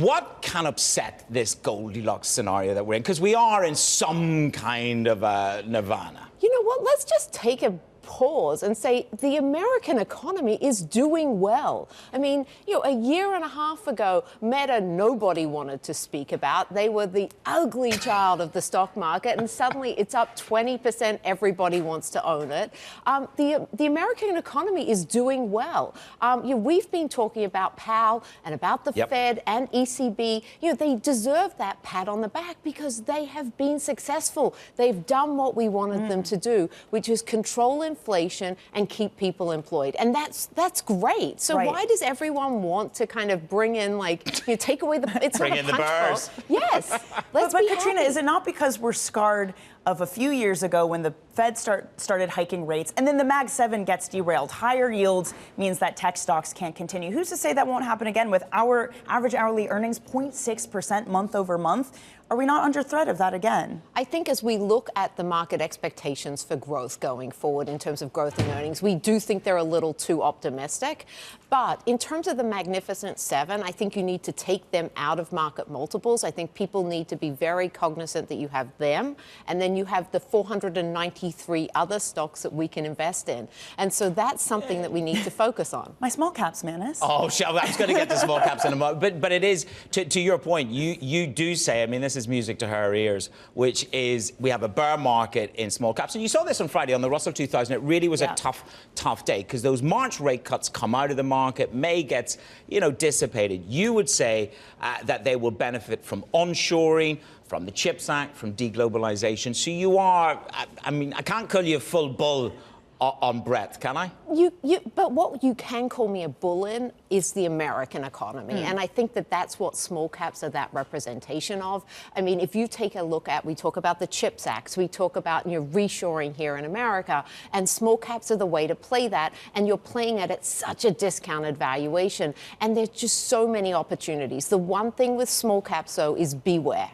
What can upset this Goldilocks scenario that we're in? Because we are in some kind of nirvana. You know what? Let's just take a pause and say the American economy is doing well. I mean, a year and a half ago, Meta, nobody wanted to speak about. They were the ugly child of the stock market, and suddenly it's up 20%. Everybody wants to own it. The American economy is doing well. We've been talking about Powell and about the Fed and ECB. They deserve that pat on the back because they have been successful. They've done what we wanted them to do, which is control inflation and keep people employed. And that's great. So why does everyone want to kind of bring in, take away the... It's bring not in a the punch bars. bowl. Yes. Let's but be Katrina, happy. is it not because we're scarred of a few years ago when the Fed started hiking rates and then the Mag 7 gets derailed? Higher yields means that tech stocks can't continue. Who's to say that won't happen again with our average hourly earnings 0.6% month over month? Are we not under threat of that again? I think as we look at the market expectations for growth going forward in terms of growth in earnings, we do think they're a little too optimistic. But in terms of the Magnificent Seven, I think you need to take them out of market multiples. I think people need to be very cognizant that you have them, and then you have the 493 other stocks that we can invest in. And so that's something that we need to focus on. My small caps, Manus. Oh, I was going to get to small caps in a moment. But it is, to your point, you do say, I mean, this is music to her ears, which is we have a bear market in small caps. And you saw this on Friday on the Russell 2000. It really was a tough day because those March rate cuts come out of the market. May gets, dissipated. You would say that they will benefit from onshoring, from the CHIPS Act, from deglobalization. So you are, I mean, I can't call you a full bull on breadth, can I? But what you can call me a bull in is the American economy. And I think that that's what small caps are that representation of. I mean, if you take a look at, we talk about the CHIPS Act, we talk about reshoring here in America, and small caps are the way to play that. And you're playing it at such a discounted valuation. And there's just so many opportunities. The one thing with small caps, though, is beware.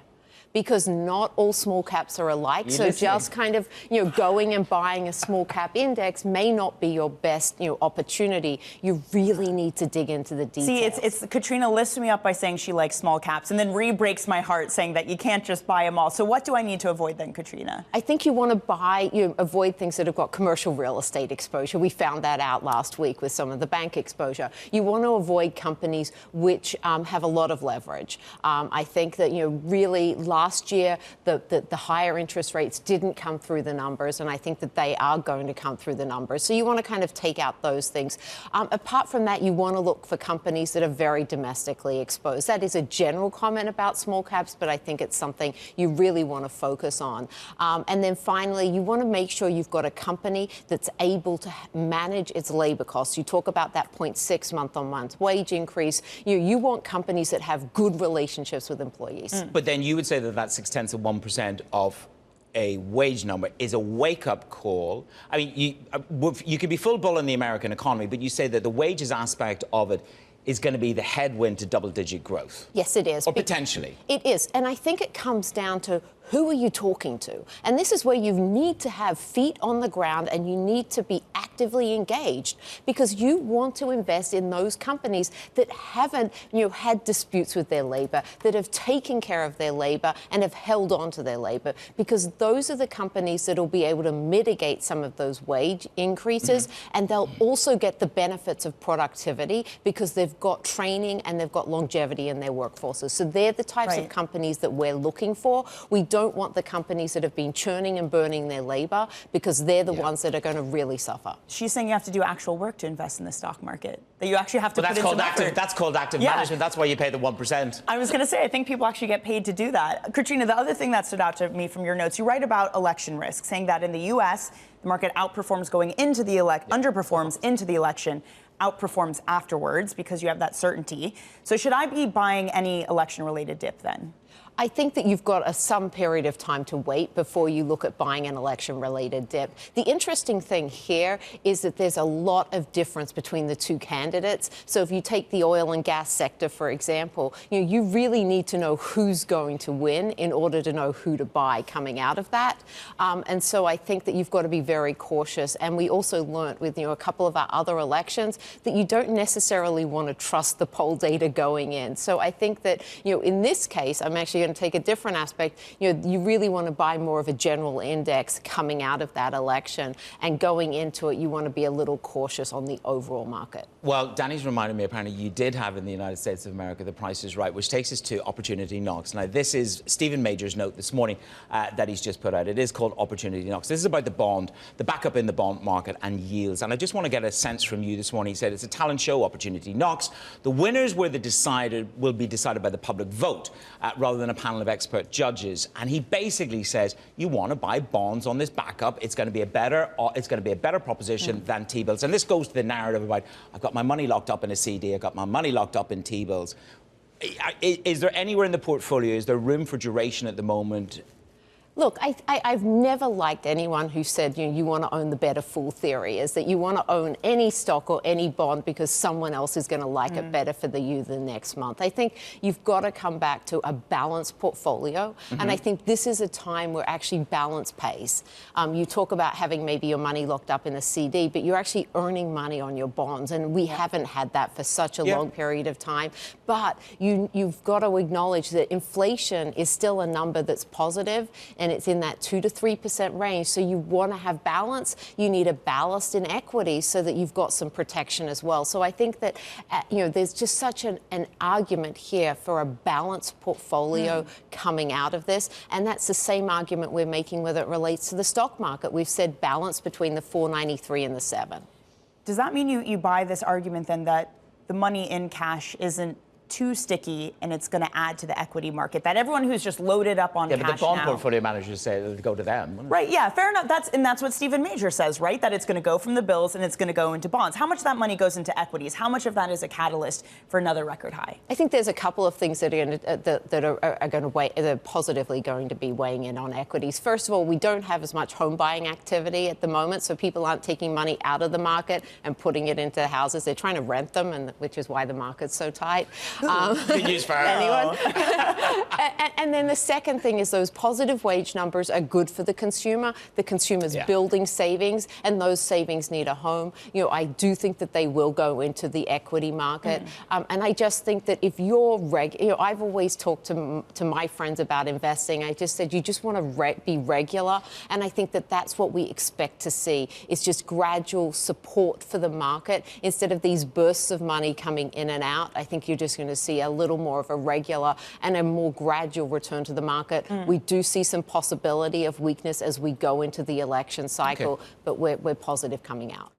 Because not all small caps are alike. So just kind of, going and buying a small cap index may not be your best, opportunity. You really need to dig into the details. See, it's Katrina lifts me up by saying she likes small caps and then re-breaks my heart saying that you can't just buy them all. So what do I need to avoid then, Katrina? I think you want to avoid things that have got commercial real estate exposure. We found that out last week with some of the bank exposure. You want to avoid companies which have a lot of leverage. I think that, really last year, the higher interest rates didn't come through the numbers, and I think that they are going to come through the numbers. So you want to kind of take out those things. Apart from that, you want to look for companies that are very domestically exposed. That is a general comment about small caps, but I think it's something you really want to focus on. And then finally, you want to make sure you've got a company that's able to manage its labor costs. You talk about that 0.6 month-on-month wage increase. You want companies that have good relationships with employees. But then you would say that 0.6 of 1% of a wage number is a wake-up call. I mean, you could be full bull in the American economy, but you say that the wages aspect of it is going to be the headwind to double-digit growth. Yes, it is. Or potentially. It is. And I think it comes down to who are you talking to? And this is where you need to have feet on the ground and you need to be actively engaged because you want to invest in those companies that haven't, had disputes with their labor, that have taken care of their labor and have held on to their labor, because those are the companies that will be able to mitigate some of those wage increases, and they'll also get the benefits of productivity because they've got training and they've got longevity in their workforces. So they're the types of companies that we're looking for. We don't want the companies that have been churning and burning their labor because they're the ones that are going to really suffer. She's saying you have to do actual work to invest in the stock market. That you actually have to put in some effort. That's called active management. That's why you pay the 1%. I was going to say, I think people actually get paid to do that. Katrina, the other thing that stood out to me from your notes, you write about election risk, saying that in the U.S., the market outperforms going into the underperforms into the election, outperforms afterwards because you have that certainty. So should I be buying any election-related dip then? I think that you've got some period of time to wait before you look at buying an election-related dip. The interesting thing here is that there's a lot of difference between the two candidates. So if you take the oil and gas sector, for example, you really need to know who's going to win in order to know who to buy coming out of that. And so I think that you've got to be very cautious. And we also learned with a couple of our other elections that you don't necessarily want to trust the poll data going in. So I think that in this case, I'm actually going to take a different aspect. You really want to buy more of a general index coming out of that election, and going into it, you want to be a little cautious on the overall market. Well, Danny's reminded me, apparently, you did have in the United States of America The Price is Right, which takes us to Opportunity Knocks. Now, this is Stephen Major's note this morning that he's just put out. It is called Opportunity Knocks. This is about the backup in the bond market and yields. And I just want to get a sense from you this morning. He said it's a talent show, Opportunity Knocks. The winners will be decided by the public vote rather than a panel of expert judges. And he basically says you want to buy bonds on this backup. It's going to be a better proposition than T-bills. And this goes to the narrative about I've got my money locked up in a CD, I've got my money locked up in T-bills. Is there anywhere in the portfolio, is there room for duration at the moment? Look, I've never liked anyone who said you want to own the better fool theory, is that you want to own any stock or any bond because someone else is going to like it better for you the next month. I think you've got to come back to a balanced portfolio, and I think this is a time where actually balance pays. You talk about having maybe your money locked up in a CD, but you're actually earning money on your bonds, and we haven't had that for such a long period of time. But you've got to acknowledge that inflation is still a number that's positive, and it's in that 2 to 3% range. So you want to have balance. You need a ballast in equity so that you've got some protection as well. So I think that there's just such an argument here for a balanced portfolio coming out of this, and that's the same argument we're making whether it relates to the stock market. We've said balance between the 493 and the 7. Does that mean you buy this argument then that the money in cash isn't too sticky and it's going to add to the equity market, that everyone who's just loaded up on cash but the bond now, portfolio managers say it'll go to them. Right, yeah, fair enough. That's what Stephen Major says, right? That it's going to go from the bills and it's going to go into bonds. How much of that money goes into equities? How much of that is a catalyst for another record high? I think there's a couple of things that are positively going to be weighing in on equities. First of all, we don't have as much home buying activity at the moment, so people aren't taking money out of the market and putting it into houses. They're trying to rent them, which is why the market's so tight. Good news for anyone. And then the second thing is those positive wage numbers are good for the consumer. The consumer's building savings, and those savings need a home. I do think that they will go into the equity market. And I just think that if you're I've always talked to my friends about investing. I just said you just want to be regular, and I think that that's what we expect to see, is just gradual support for the market instead of these bursts of money coming in and out. I think you're just going to see a little more of a regular and a more gradual return to the market. We do see some possibility of weakness as we go into the election cycle, but we're positive coming out.